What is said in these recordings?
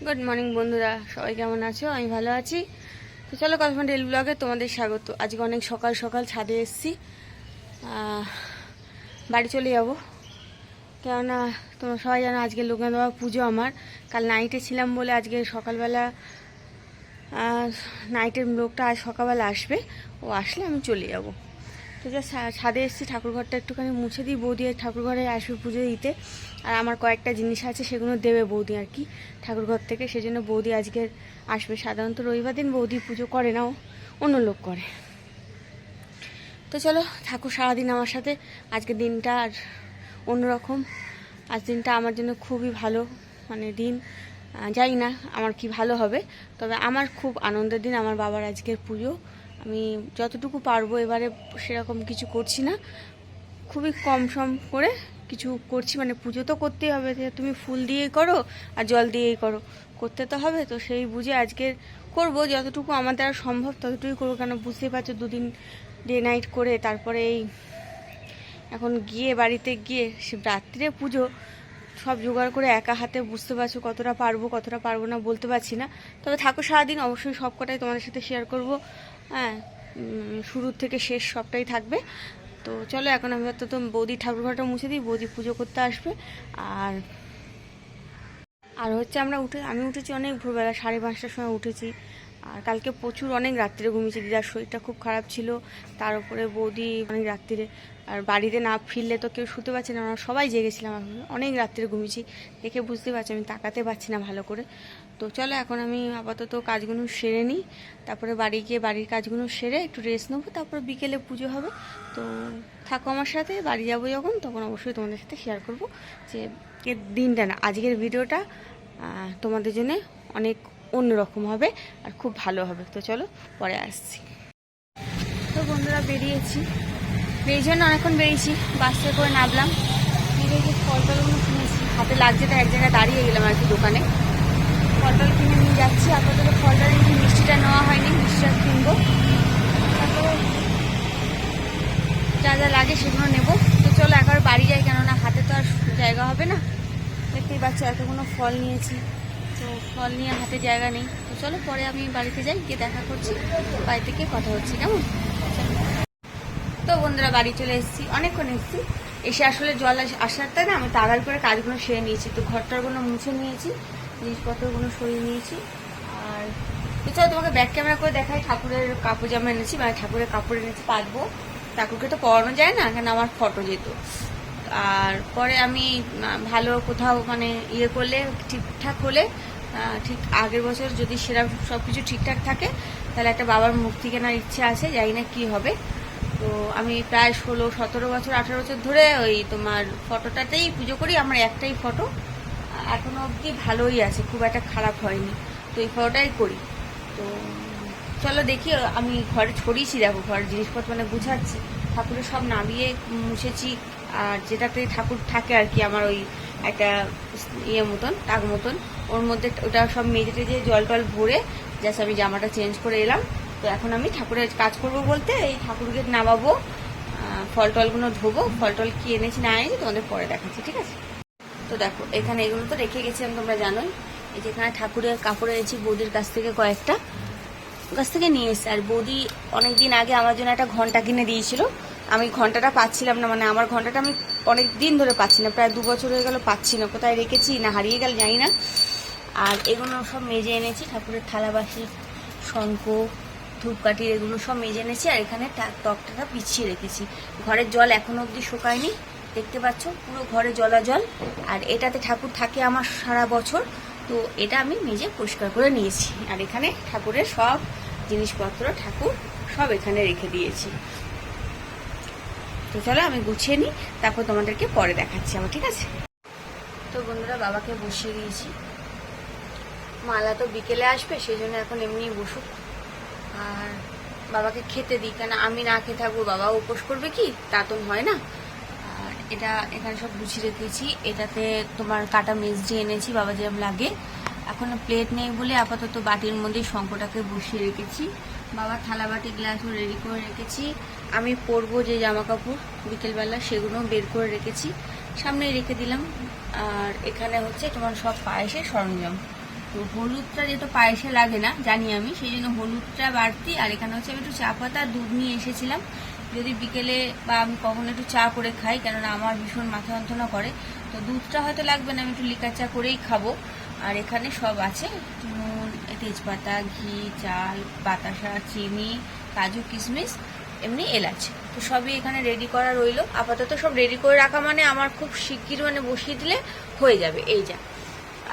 Good morning বন্ধুরা, সবাই কেমন আছো? আমি ভালো আছি। তো চলো কল্পনা ডেইলি ব্লগে তোমাদের স্বাগত। আজকে অনেক সকাল সকাল ছাদে এসেছি, বাড়ি চলে যাব। কেননা তোমরা সবাই জানো আজকে লোকনাথ বাবা পুজো। আমার কাল নাইটে ছিলাম বলে আজকে সকালবেলা নাইটের লোকটা আজ সকালবেলা আসবে, ও আসলে আমি চলে যাব। তো যা ছাদে এসেছি, ঠাকুরঘরটা একটুখানি মুছে দিই। বৌদি ঠাকুরঘরে আসবে পুজো দিতে, আর আমার কয়েকটা জিনিস আছে সেগুলো দেবে বৌদি আর কি ঠাকুরঘর থেকে। সেজন্য বৌদি আজকে আসবে। সাধারণত রবিবার দিন বৌদি পুজো করে না, অন্য লোক করে। তো চলো ঠাকুর সারাদিন আমার সাথে। আজকের দিনটা আর অন্যরকম। আজ দিনটা আমার জন্য খুবই ভালো দিন। জানি না আমার কি ভালো হবে, তবে আমার খুব আনন্দের দিন। আমার বাবার আজকের পুজো। আমি যতটুকু পারবো, এবারে সেরকম কিছু করছি না, খুবই কম সম করে কিছু করছি। পুজো তো করতেই হবে, তুমি ফুল দিয়েই করো আর জল দিয়েই করো, করতে তো হবে। তো সেই বুঝে আজকে করব, যতটুকু আমার দ্বারা সম্ভব ততটুকুই করবো। কেন বুঝতেই পারছো, দুদিন ডে নাইট করে তারপরে এই এখন গিয়ে বাড়িতে গিয়ে রাত্রে পুজো সব জোগাড় করে একা হাতে, বুঝতে পারছো কতটা পারবো কতটা পারবো না বলতে পারছি না। তবে থাকো সারাদিন, অবশ্যই সব কটাই তোমাদের সাথে শেয়ার করব। হ্যাঁ, শুরুর থেকে শেষ সবটাই থাকবে। তো চলো এখন আমি তো বৌদি ঠাকুরঘরটা মুছে দিই, বৌদি পুজো করতে আসবে। আর আর হচ্ছে আমি উঠেছি অনেক ভোরবেলা, 5:30টার সময় উঠেছি। আর কালকে প্রচুর অনেক রাত্রে ঘুমিয়েছি। দিদার শরীরটা খুব খারাপ ছিল, তার উপরে বৌদি অনেক রাত্রিরে। আর বাড়িতে না ফিরলে তো কেউ শুতে পারছে না, আমরা সবাই জেগেছিলাম। অনেক রাত্রে ঘুমিয়েছি, দেখে বুঝতে পারছি আমি তাকাতে পারছি না ভালো করে। তো চলো এখন আমি আপাতত কাজগুলো সেরে নিই, তারপরে বাড়ি গিয়ে বাড়ির কাজগুলো সেরে একটু রেস্ট নেবো। তারপরে বিকেলে পুজো হবে। তো থাকো আমার সাথে, বাড়ি যাবো যখন তখন অবশ্যই তোমাদের সাথে শেয়ার করবো যে দিনটা না, আজকের ভিডিওটা তোমাদের জন্য অনেক অন্যরকম হবে আর খুব ভালো হবে। তো চলো পরে আসছি। তো বন্ধুরা বেরিয়েছি না, অনেকক্ষণ বেরিয়েছি, বাসে করে নামলাম। এই যে ফল টলগুলো কিনেছি, হাতে লাগছে তো এক জায়গায় দাঁড়িয়ে গেলাম আর কি দোকানে। ফল টল কিনে নিয়ে যাচ্ছি। আপাতত ফলটা মিষ্টিটা নেওয়া হয়নি, মিষ্টিটা কিনবো। তারপরে যা যা লাগে সেগুলো নেবো। তো চলো একবার বাড়ি যাই, কেননা হাতে তো আর জায়গা হবে না। দেখতেই পাচ্ছ এতগুলো ফল নিয়েছি, তো ফল নিয়ে হাতে জায়গা নেই। তো চলো পরে আমি বাড়িতে যাই, গিয়ে দেখা করছি, বাড়ি থেকে কথা হচ্ছে কেমন। তো বন্ধুরা বাড়ি চলে এসেছি, অনেকক্ষণ এসেছি। এসে আসলে জল আসারটা না, আমি তাড়াতাড়ি করে কাজগুলো সেরে নিয়েছি। তো ঘরটারগুলো মুছে নিয়েছি, জিনিসপত্রগুলো সরিয়ে নিয়েছি। আর তো চলো তোমাকে ব্যাক ক্যামেরা করে দেখাই। ঠাকুরের কাপড় জামা এনেছি, ঠাকুরের কাপড় এনেছি পাতবো। ঠাকুরকে তো পরানো যায় না, কেন আমার ফটো যেত। আর পরে আমি ভালো কোথাও ইয়ে করলে, ঠিকঠাক হলে, ঠিক আগের বছর যদি সেরকম সব কিছু ঠিকঠাক থাকে, তাহলে একটা বাবার মূর্তি কেনার ইচ্ছে আছে, জানি না কী হবে। তো আমি প্রায় 16, 17 বছর, 18 বছর ধরে ওই তোমার ফটোটাতেই পুজো করি। আমার একটাই ফটো এখনো অবধি ভালোই আছে, খুব একটা খারাপ হয়নি। তো এই ফটোটাই করি। তো চলো দেখি, আমি ঘরে ছড়িয়েছি, দেখো ঘরের জিনিসপত্র গুছাচ্ছি। ঠাকুরের সব নামিয়ে মুছেছি। আর যেটাতে ঠাকুর থাকে আর কি, আমার ওই একটা ইয়ে মতন, টাক মতন, ওর মধ্যে ওটা সব মেজে টেজে জল টল ভরে জাস্ট আমি জামাটা চেঞ্জ করে এলাম। তো এখন আমি ঠাকুরের কাজ করব বলতে এই ঠাকুরকে নামাবো, ফল টলগুলো ধোবো। ফল টল কি এনেছি না এনেছি তোমাদের পরে দেখাচ্ছি, ঠিক আছে? তো দেখো এখানে এগুলো তো রেখে গেছিলাম, তোমরা জানোই। এই যে এখানে ঠাকুরের কাপড় এনেছি বৌদির কাছ থেকে, কয়েকটা কাছ থেকে নিয়ে এসেছে। আর বৌদি অনেকদিন আগে আমার জন্য একটা ঘন্টা কিনে দিয়েছিল। আমি ঘন্টাটা পাচ্ছিলাম না, আমার ঘন্টাটা আমি অনেক দিন ধরে পাচ্ছি না, প্রায় 2 বছর হয়ে গেল পাচ্ছি না। কোথায় রেখেছি না হারিয়ে গেল জানি না। আর এগুলো সব মেজে এনেছি, ঠাকুরের থালাবাসি, শঙ্খ, ধূপকাঠি, এগুলো সব মেজে এনেছি। আর এখানে তক্তাটা পিছিয়ে রেখেছি। ঘরের জল এখনো অবধি শুকায়নি, দেখতে পাচ্ছ পুরো ঘরে জলাজল। আর এটাতে ঠাকুর থাকে আমার সারা বছর। তো এটা আমি মেজে পরিষ্কার করে নিয়েছি। আর এখানে ঠাকুরের সব জিনিসপত্র, ঠাকুর সব এখানে রেখে দিয়েছি। তো চলো আমি গুছিয়ে নিই, তারপর তোমাদেরকে পরে দেখাচ্ছি আবার, ঠিক আছে? তো বন্ধুরা বাবাকে বসিয়ে দিয়েছি। মালা তো বিকেলে আসবে, সেই জন্য এখন এমনি বসুক। আর বাবাকে খেতে দিই, কেন আমি না খেয়ে থাকবো, বাবা উপোস করবে কি, তা তো হয় না। আর এটা এখানে সব গুছিয়ে রেখেছি। এটাতে তোমার কাটা মেজদি এনেছি, বাবা যেরকম লাগে। এখন প্লেট নেই বলে আপাতত বাটির মধ্যেই শঙ্কটাকে বসিয়ে রেখেছি। বাবার থালা বাটি গ্লাসও রেডি করে রেখেছি। আমি পরবো যে জামা কাপড় বিকেলবেলা, সেগুলো বের করে রেখেছি, সামনেই রেখে দিলাম। আর এখানে হচ্ছে তোমার সব পায়েসের সরঞ্জাম, তো হলুদটা যেহেতু পায়েসে লাগে না জানি আমি, সেই জন্য হলুদটা বাড়তি। আর এখানে হচ্ছে আমি একটু চা পাতা দুধ নিয়ে এসেছিলাম, যদি বিকেলে বা আমি কখনো একটু চা করে খাই, কেননা আমার ভীষণ মাথা যন্ত্রণা করে, তো দুধটা হয়তো লাগবে না, আমি একটু লিকার চা করেই খাবো। আর এখানে সব আছে, নুন, তেজপাতা, ঘি, চাল, বাতাসা, চিনি, কাজু, কিশমিশ, এমনি এলাচ, তো সবই এখানে রেডি করা রইলো। আপাতত সব রেডি করে রাখা মানে আমার খুব শিগগির মানে বসিয়ে দিলে হয়ে যাবে, এই যা।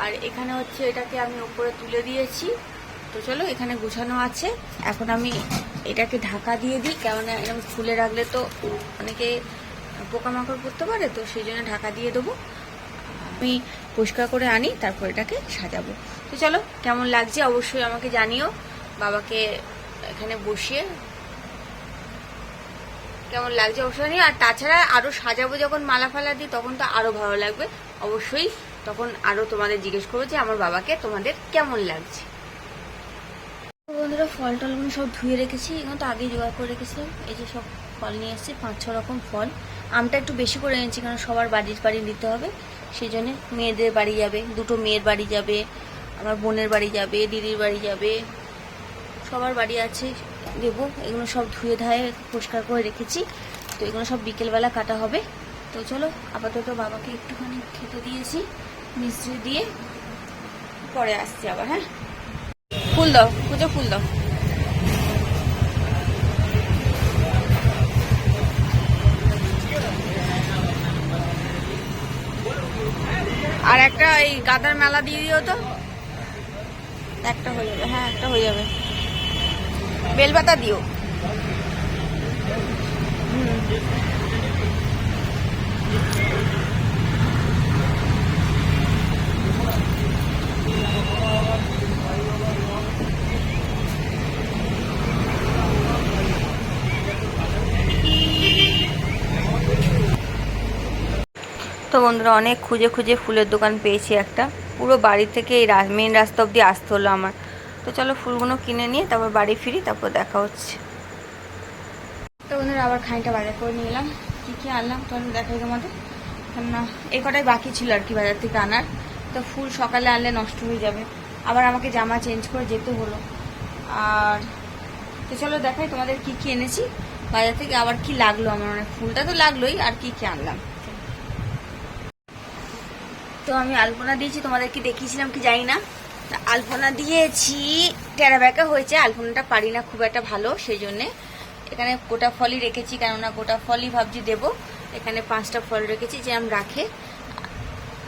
আর এখানে হচ্ছে এটাকে আমি উপরে তুলে দিয়েছি, তো চলো এখানে গুছানো আছে। এখন আমি এটাকে ঢাকা দিয়ে দিই, কেননা এরকম খুলে রাখলে তো অনেকে পোকামাকড় পড়তে পারে, তো সেই জন্য ঢাকা দিয়ে দেবো। আমি পরিষ্কার করে আনি, তারপর এটাকে সাজাবো। তো চলো কেমন লাগছে অবশ্যই আমাকে জানিও। বাবাকে এখানে বসিয়ে কেমন লাগছে অবশ্যই জানিও। আর তাছাড়া আরও সাজাবো, যখন মালা ফালা দিই তখন তো আরও ভালো লাগবে অবশ্যই, তখন আরও তোমাদের জিজ্ঞেস করবো যে আমার বাবাকে তোমাদের কেমন লাগছে। বন্ধুরা ফল টলগুলো সব ধুয়ে রেখেছি, এগুলো তো আগেই জোগাড় করে রেখেছিলাম। এই যে সব ফল নিয়ে এসেছি, 5-6 রকম ফল। আমটা একটু বেশি করে এনেছি, কারণ সবার বাড়ি দিতে হবে, সেই জন্যে। মেয়েদের বাড়ি যাবে, 2টো মেয়ের বাড়ি যাবে, আমার বোনের বাড়ি যাবে, দিদির বাড়ি যাবে, সবার বাড়ি আছে, দেবো। এগুলো সব ধুয়ে ধায়ে পরিষ্কার করে রেখেছি, তো এগুলো সব বিকেলবেলা কাটা হবে। তো চলো আপাতত বাবাকে একটুখানি খেতে দিয়েছি মিষ্টি দিয়ে, পরে আসছি আবার। হ্যাঁ, ফুল দাও, পুজো ফুল দাও। আর একটা এই গাঁদার মেলা দিয়ে দিও তো, একটা হয়ে যাবে। হ্যাঁ, একটা হয়ে যাবে। বেলপাতা দিও। তো বন্ধুরা অনেক খুঁজে খুঁজে ফুলের দোকান পেয়েছি একটা, পুরো বাড়ি থেকে এই মেন রাস্তা অবধি আসতে হলো আমার। তো চলো ফুলগুলো কিনে নিয়ে তারপর বাড়ি ফিরি, তারপর দেখা হচ্ছে। তো বন্ধুরা আবার খানিকটা বাজার করে নিয়ে এলাম। কী কী আনলাম তো দেখাই তোমাদের, কেননা এই কটাই বাকি ছিল আর কি বাজার থেকে আনার। তো ফুল সকালে আনলে নষ্ট হয়ে যাবে, আবার আমাকে জামা চেঞ্জ করে যেতে হলো। আর তো চলো দেখাই তোমাদের কী কী এনেছি বাজার থেকে, আবার কি লাগলো আমার, মানে ফুলটা তো লাগলোই, আর কি কী আনলাম। তো আমি আলপনা দিয়েছি, তোমাদের কি দেখিয়েছিলাম কি জানি না, আলপনা দিয়েছি, টেরা ব্যাকা হয়েছে। আলপনাটা পারি না খুব একটা ভালো, সেই জন্যে এখানে গোটা ফলই রেখেছি, কেননা গোটা ফলই ভাবছি দেবো। এখানে 5টা ফল রেখেছি, যে আমি রাখে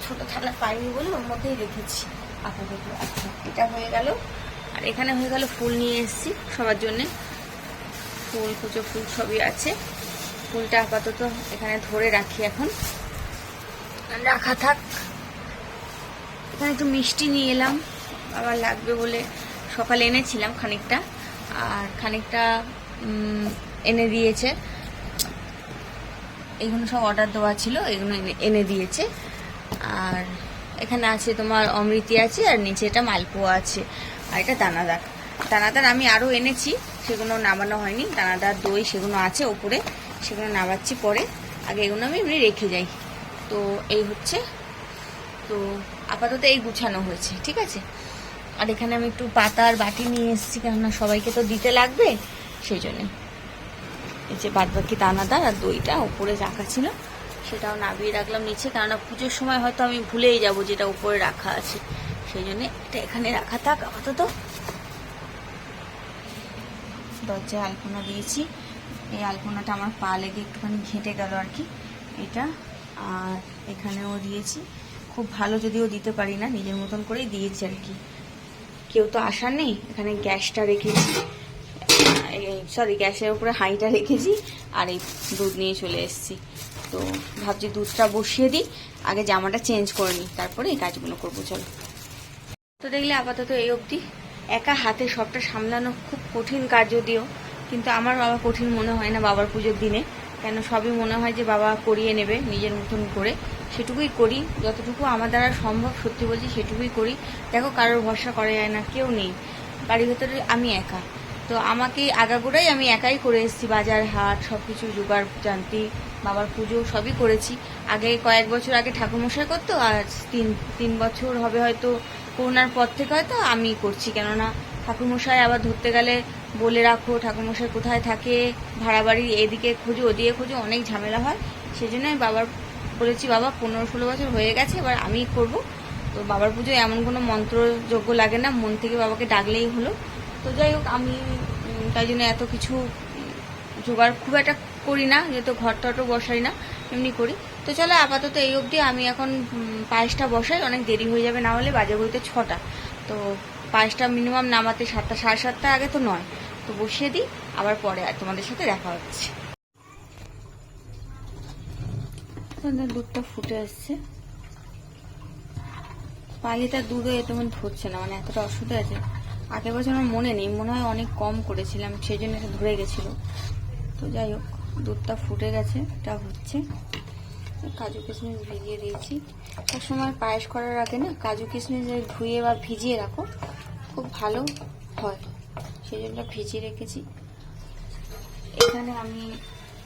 ছোটো থালা পাইনি বলে ওর মধ্যেই রেখেছি আপাতত। আচ্ছা, এটা হয়ে গেল। আর এখানে হয়ে গেল ফুল নিয়ে এসেছি সবার জন্যে, ফুল, কুচো ফুল সবই আছে। ফুলটা আপাতত এখানে ধরে রাখি, এখন রাখা থাক। এখানে একটু মিষ্টি নিয়ে এলাম, আবার লাগবে বলে সকালে এনেছিলাম খানিকটা, আর খানিকটা এনে দিয়েছে। এগুলো সব অর্ডার দেওয়া ছিল, এগুলো এনে দিয়েছে। আর এখানে আছে তোমার অমৃতি আছে, আর নিচে এটা মালপোয়া আছে, আর এটা দানাদার আমি আরও এনেছি, সেগুলো নামানো হয়নি। দানাদার দই সেগুলো আছে ওপরে, সেগুলো নামাচ্ছি পরে, আগে এগুলো আমি এমনি রেখে যাই। তো এই হচ্ছে, তো আপাতত এই গুছানো হয়েছে, ঠিক আছে। আর এখানে আমি একটু পাতা আর বাটি নিয়ে এসেছি, কেননা সবাইকে তো দিতে লাগবে, সেই জন্যে। এই যে বাদবাকি দানাদার আর দইটা উপরে রাখা ছিল, সেটাও নামিয়ে রাখলাম নিচে, কেননা পুজোর সময় হয়তো আমি ভুলেই যাব যেটা উপরে রাখা আছে, সেই জন্যে এটা এখানে রাখা থাক আপাতত। দরজায় আলপনা দিয়েছি, এই আলপনাটা আমার পা লেগে একটুখানি ঘেঁটে গেল আর কি, এটা। আর এখানেও দিয়েছি, খুব ভালো যদিও দিতে পারি না, নিজের মতন করেই দিয়েছি আর কি। কেউ তো আসার নেই, এখানে গ্যাসটা রেখেছি, সরি গ্যাসের উপরে হাঁড়িটা রেখেছি, আর এই দুধ নিয়ে চলে এসেছি। তো ভাবছি দুধটা বসিয়ে দিই, আগে জামাটা চেঞ্জ করে নিই, তারপরে এই কাজগুলো করবো। চলো, তো দেখলে আপাতত এই অবধি। একা হাতে সবটা সামলানো খুব কঠিন কাজ যদিও, কিন্তু আমার বাবা কঠিন মনে হয় না বাবার পুজোর দিনে, কেন সবই মনে হয় যে বাবা করিয়ে নেবে নিজের মতন করে, সেটুকুই করি, যতটুকু আমার দ্বারা সম্ভব, সত্যি বলছি সেটুকুই করি। দেখো কারোর ভরসা করা যায় না, কেউ নেই বাড়ির ভেতরে, আমি একা। তো আমাকে আগাগোড়াই আমি একাই করে এসেছি, বাজার হাট সব কিছু জোগাড় জানতি, বাবার পুজো সবই করেছি। আগে কয়েক বছর আগে ঠাকুরমশাই করতো, আর তিন বছর হবে হয়তো করোনার পর থেকে হয়তো আমি করছি, কেননা ঠাকুরমশাই আবার ধরতে গেলে বলে রাখো ঠাকুরমশাই কোথায় থাকে, ভাড়া বাড়ি এদিকে খোঁজো ওদিকে খোঁজো, অনেক ঝামেলা হয়। সেই জন্য আমি বাবার বলেছি বাবা 15-16 বছর হয়ে গেছে, এবার আমিই করব। তো বাবার পুজোয় এমন কোনো মন্ত্রযোগ্য লাগে না, মন থেকে বাবাকে ডাকলেই হলো। তো যাই হোক, আমি তাই জন্য এত কিছু জোগাড় খুব একটা করি না, যেহেতু ঘর টরও বসাই না, এমনি করি। তো চলো আপাতত এই অবধি। আমি এখন পায়েসটা বসাই, অনেক দেরি হয়ে যাবে, না হলে বাজে বইতে 6টা। তো পায়েসটা মিনিমাম নামাতে 7টা, 7:30 আগে তো নয়। তো বসিয়ে দিই, আবার পরে আর তোমাদের সাথে দেখা হচ্ছে। দুধটা ফুটে আসছে, পালিটার দুধও তেমন ধরছে না, মানে এতটা অসুবিধা আছে। আগের বছর আমার মনে নেই, মনে হয় অনেক কম করেছিলাম, সেই জন্য এটা ধরে গেছিল। তো যাই হোক, দুধটা ফুটে গেছে, এটা হচ্ছে। কাজু কিশমিশ ভিজিয়ে দিয়েছি। এক সময় পায়েস করার আগে না কাজু কিশমিশ ধুয়ে বা ভিজিয়ে রাখো, খুব ভালো হয়, সেই জন্য ভিজিয়ে রেখেছি। এখানে আমি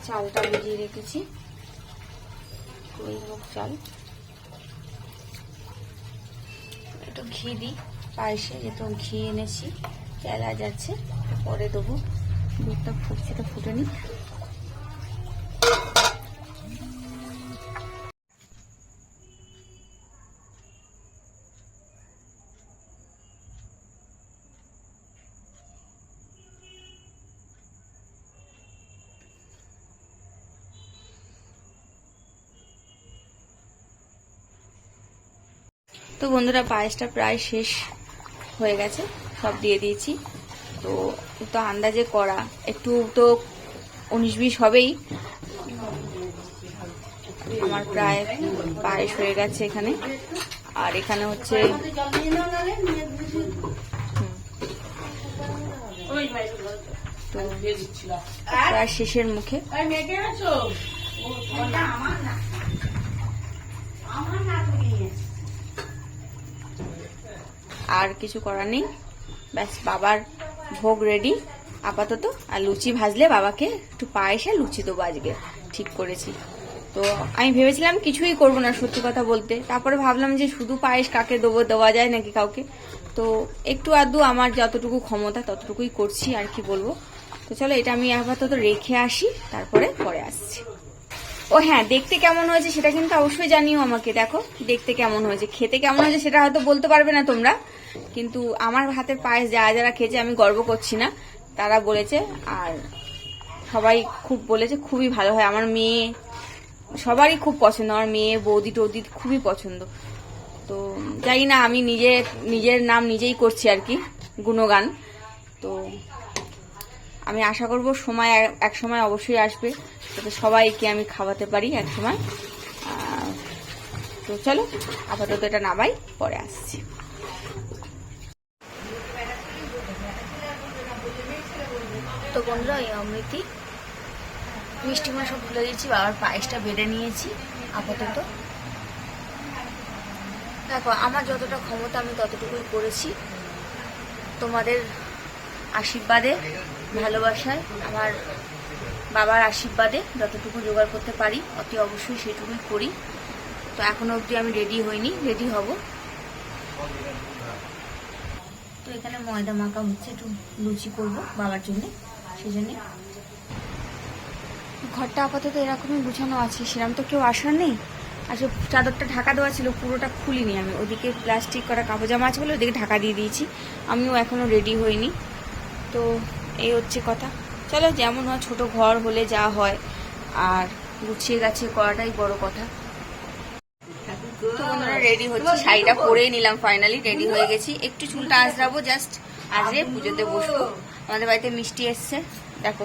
চালটা ভিজিয়ে রেখেছি, গোবিন্দভোগ চাল। একটু ঘি দিই পায়েসে, যেহেতু ঘি এনেছি, এলাচ আছে, পরে দেবো। দুধটা ফুটছে, তো ফুটে নি। তো বন্ধুরা, পায়েসটা প্রায় শেষ হয়ে গেছে, সব দিয়ে দিয়েছি। তো তো আন্দাজে করা, একটু তো 19-20 হবেই। আমার প্রায় পায়েস হয়ে গেছে এখানে। আর এখানে হচ্ছে প্রায় শেষের মুখে। আর কিছু করার নেই, ব্যাস বাবার ভোগ রেডি আপাতত। আর লুচি ভাজলে বাবাকে একটু পায়েস আর লুচি দেবো আজকে, ঠিক করেছি। তো আমি ভেবেছিলাম কিছুই করবো না, সত্যি কথা বলতে। তারপরে ভাবলাম যে শুধু পায়েস কাকে দেবো, দেওয়া যায় নাকি কাউকে। তো একটু আধটু আমার যতটুকু ক্ষমতা ততটুকুই করছি, আর কি বলবো। তো চলো, এটা আমি আপাতত রেখে আসি, তারপরে পরে আসছি। ও হ্যাঁ, দেখতে কেমন হয়েছে সেটা কিন্তু অবশ্যই জানিও আমাকে। দেখো দেখতে কেমন হয়েছে, খেতে কেমন হয়েছে সেটা হয়তো বলতে পারবে না তোমরা, কিন্তু আমার হাতের পায়েস যারা যারা খেয়েছে, আমি গর্ব করছি না, তারা বলেছে। আর সবাই খুব বলেছে খুবই ভালো হয়। আমার মেয়ে সবারই খুব পছন্দ, আমার মেয়ে বৌদি টৌদি খুবই পছন্দ। তো জানি না, আমি নিজের নাম নিজেই করছি আর কি, গুণগান। তো আমি আশা করব এক সময় অবশ্যই আসবে, যাতে সবাইকে আমি খাওয়াতে পারি এক সময়। তো চলো আপাতত এটা নামাই, পরে আসছি। তো বন্ধুরা, এই অমৃতি মিষ্টি মানে সব ভুলে দিয়েছি, বাবার পায়েসটা বেড়ে নিয়েছি আপাতত। দেখো, আমার যতটা ক্ষমতা আমি ততটুকুই করেছি, তোমাদের আশীর্বাদে, ভালোবাসায়, আমার বাবার আশীর্বাদে যতটুকু জোগাড় করতে পারি অতি অবশ্যই সেটুকুই করি। তো এখনো অবধি আমি রেডি হইনি, রেডি হব। তো এখানে ময়দা মাখা হচ্ছে, একটু লুচি করবো বাবার জন্য, সেই জন্যে। ঘরটা আপাতত এরকমই গুছানো আছে, সেরকম তো কেউ আসার নেই। আসলে চাদরটা ঢাকা দেওয়া ছিল, পুরোটা খুলিনি আমি, ওদিকে প্লাস্টিক করা কাপড় জামা আছে বলে ওদিকে ঢাকা দিয়ে দিয়েছি। আমিও এখনো রেডি হইনি। তো এই হচ্ছে কথা। চলো, যেমন হয়, ছোট ঘর হলে যা হয়, আর গুছিয়ে গাছে করাটাই বড় কথা। তো বন্ধুরা, রেডি হচ্ছে, শাড়িটা পরেই নিলাম, ফাইনালি রেডি হয়ে গেছি। একটু চুলটা আঁচড়াবো, জাস্ট আজকে পুজোতে বসবো। আমাদের বাড়িতে মিষ্টি এসছে, দেখো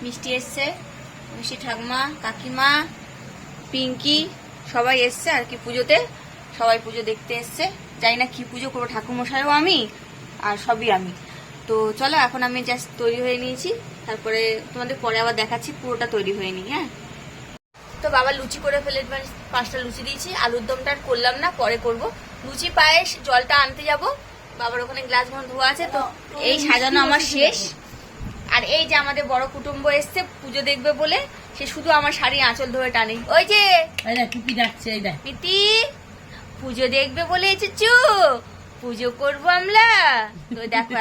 মিষ্টি এসছে, মিষ্টি ঠাকুমা, কাকিমা, পিঙ্কি সবাই এসছে আর কি পুজোতে। সবাই পুজো দেখতে এসছে, জানি না কি পুজো করবো, ঠাকুরমশাইও আমি আর সবই আমি। তো চলো, এখন আমি জাস্ট তৈরি হয়ে নিয়েছি, তারপরে তোমাদের পরে আবার দেখাচ্ছি পুরোটা তৈরি হয়ে নি। হ্যাঁ, তো বাবা লুচি করে ফেলে 5টা লুচি দিয়েছি, আলুর দমটা আর করলাম না, পরে করব। লুচি পায়েস জলটা আনতে যাব, বাবার ওখানে গ্লাস ভন ধোয়া আছে। তো এই সাজানো আমার শেষ। আর এই যে আমাদের বড় কুটুম্ব এসছে পুজো দেখবে বলে, সে শুধু আমার শাড়ি আঁচল ধরে টানে। ওই যে মিতি, পুজো দেখবে বলে এসেছো, পুজো করবো আমরা। তো দেখো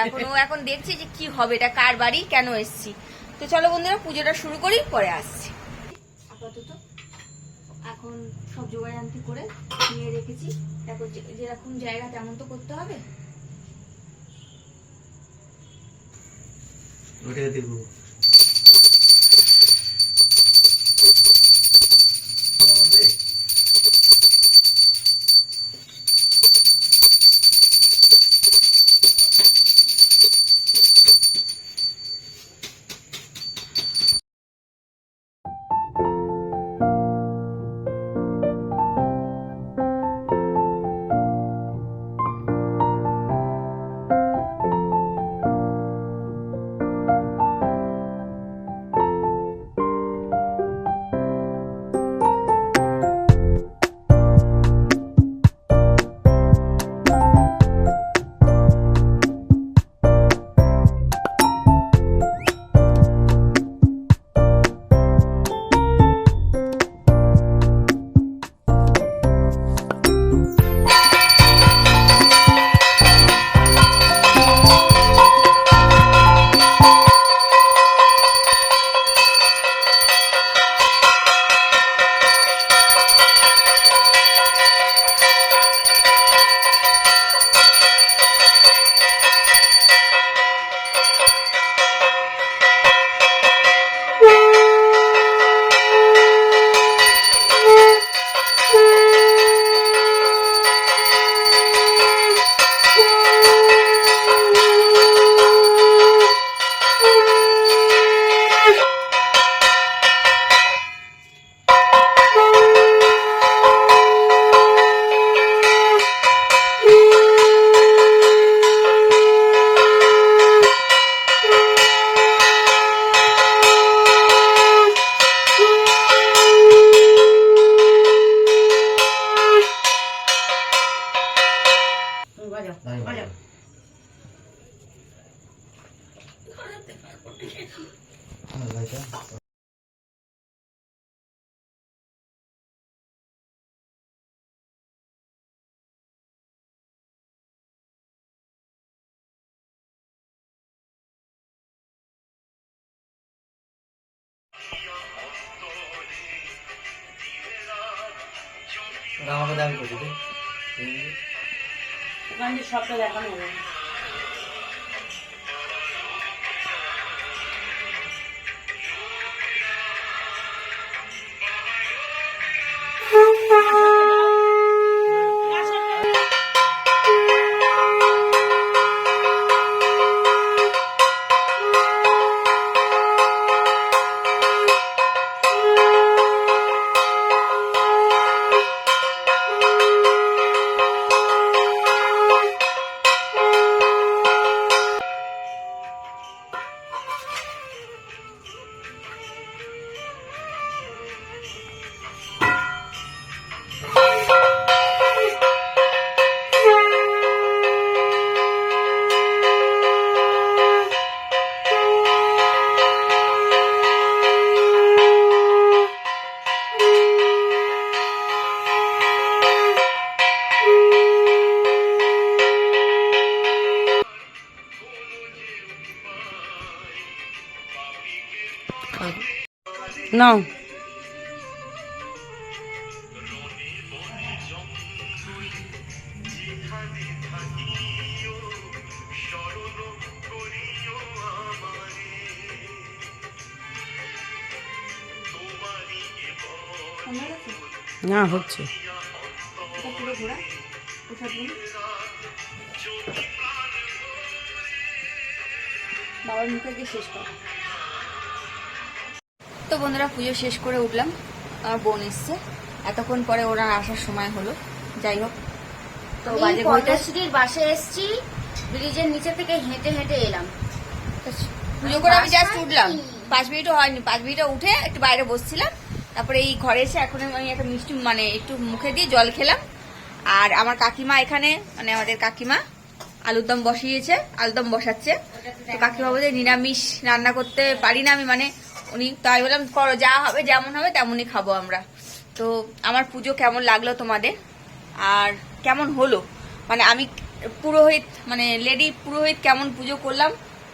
এখন দেখছি যে কি হবে, এটা কার বাড়ি, কেন এসছি। তো চলো বন্ধুরা পুজোটা শুরু করি, পরে আসছি। আপাতত এখন সব জোগাড় আনতে করে নিয়ে রেখেছি। দেখো যেরকম জায়গা তেমন তো করতে হবে। ওটা দেবো আমাকে দাবি করছি ওখানে সবটা দেখানো হবে। নাও না হচ্ছে বাবার মুখে গিয়ে শেষ কর। তো বন্ধুরা পুজো শেষ করে উঠলাম, আমার বোন এসছে এতক্ষণ পরে, ওরা আসার সময় হলো। যাই হোক, তো বাজে পদ্মশ্রীর বাসে এসছি, ব্রিজের নিচে থেকে হেঁটে হেঁটে এলাম। পুজো করে আমি জাস্ট উঠলাম, 5 মিনিটও হয়নি, 5 মিনিটে উঠে একটু বাইরে বসছিলাম। তারপরে এই ঘরে এসে এখন আমি একটা মিষ্টি মানে একটু মুখে দিয়ে জল খেলাম। আর আমার কাকিমা এখানে মানে আমাদের কাকিমা আলুর দম বসিয়েছে, আলুর দম বসাচ্ছে। তো কাকিমা বলছে নিরামিষ রান্না করতে পারি না আমি, মানে উনি, তাই বললাম করো, যা হবে যেমন হবে তেমনই খাবো আমরা। তো আমার পুজো কেমন লাগলো তোমাদের, আর কেমন হলো, মানে আমি পুরোহিত মানে লেডি পুরোহিত কেমন পুজো করলাম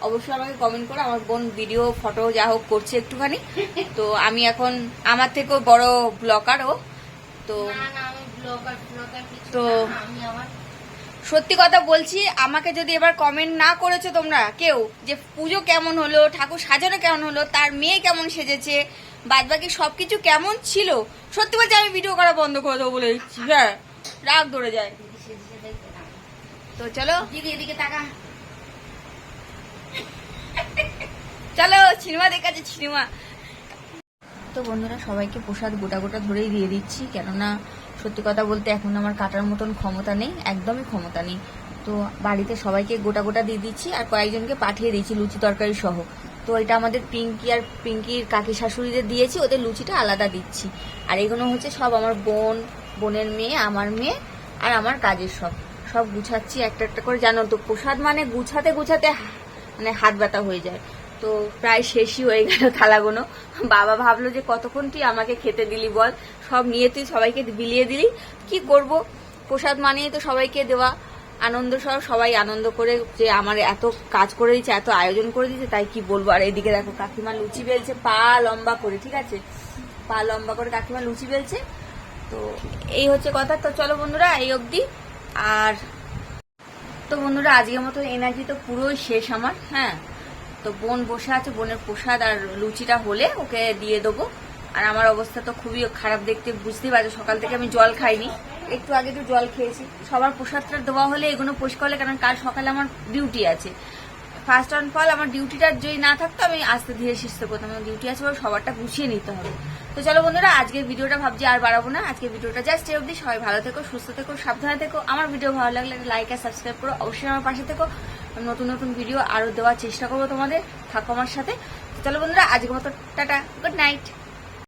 অবশ্যই আমাকে কমেন্ট করো। আমার বোন ভিডিও ফটো যা হোক করছে একটুখানি, তো আমি এখন আমার থেকেও বড় ব্লগার ও, তো তো সত্যি কথা বলছি, আমাকে যদি এবার কমেন্ট না করেছো তোমরা কেউ যে পুজো কেমন হলো, ঠাকুর সাজানো কেমন হলো, তার মেয়ে কেমন সেজেছে, বাদ বাকি সবকিছু কেমন ছিল, সত্যি বলছি আমি ভিডিও করা বন্ধ করে দেবো বলে দিচ্ছি। হ্যাঁ, রাগ ধরে যায়। তো চলো এদিকে তাকা। চলো সিনেমা দেখাচ্ছে সিনেমা। তো বন্ধুরা সবাইকে প্রসাদ গোটা গোটা ধরেই দিয়ে দিচ্ছি, কেননা সত্যি কথা বলতে এখন আমার কাটার মতন ক্ষমতা নেই, একদমই ক্ষমতা নেই। তো বাড়িতে সবাইকে গোটা গোটা দিয়ে দিচ্ছি আর কয়েকজনকে পাঠিয়ে দিচ্ছি লুচি তরকারি সহ। তো এটা আমাদের পিঙ্কি আর পিঙ্কির কাকি শাশুড়িদের দিয়েছি, ওদের লুচিটা আলাদা দিচ্ছি। আর এগুলো হচ্ছে সব আমার বোনের মেয়ে, আমার মেয়ে আর আমার কাজের সব গুছাচ্ছি একটা একটা করে। জানো তো প্রসাদ মানে গুছাতে গুছাতে মানে হাত ব্যথা হয়ে যায়। তো প্রায় শেষই হয়ে গেল থালাগুলো। বাবা ভাবলো যে কতক্ষণ তুই আমাকে খেতে দিলি বল, সব নিয়ে তুই সবাইকে বিলিয়ে দিলি, কি করব, প্রসাদ মানেই তো সবাইকে দেওয়া, আনন্দ সহ সবাই আনন্দ করে যে আমার এত কাজ করে দিচ্ছে, এত আয়োজন করে দিচ্ছে, তাই কি বলবো। আর এদিকে দেখো কাকিমা লুচি বেলছে পা লম্বা করে, ঠিক আছে, পা লম্বা করে কাকিমা লুচি বেলছে। তো এই হচ্ছে কথা। তো চলো বন্ধুরা এই অবধি। আর তো বন্ধুরা আজকের মতো এনার্জি তো পুরোই শেষ আমার। হ্যাঁ, তো বোন বসে আছে, বোনের প্রসাদ আর লুচিটা হলে ওকে দিয়ে দেবো। আর আমার অবস্থা তো খুবই খারাপ, দেখতে বুঝতেই পারছো, সকাল থেকে আমি জল খাইনি, একটু আগে তো জল খেয়েছি। সবার প্রসাদটা দেওয়া হলে এগুলো পরিষ্কার হলে, কারণ কাল সকালে আমার ডিউটি আছে। ফার্স্ট অন ফল আমার ডিউটিটা যদি না থাকতো আমি আস্তে ধীরে সুস্থে করতাম, আমার ডিউটি আছে, সবারটা গুছিয়ে নিতে হবে। তো চলো বন্ধুরা আজকের ভিডিওটা ভাবছি আর বাড়াবো না, আজকের ভিডিওটা জাস্ট এই অবধি। সবাই ভালো থেকো, সুস্থ থেকো, সাবধানে থেকো। আমার ভিডিও ভালো লাগলে লাইক আর সাবস্ক্রাইব করো, অবশ্যই আমার পাশে থেকো। নতুন নতুন ভিডিও আরো দেওয়ার চেষ্টা করবো তোমাদের, থাকো আমার সাথে। চলো বন্ধুরা আজকের মতো টাটা, গুড নাইট।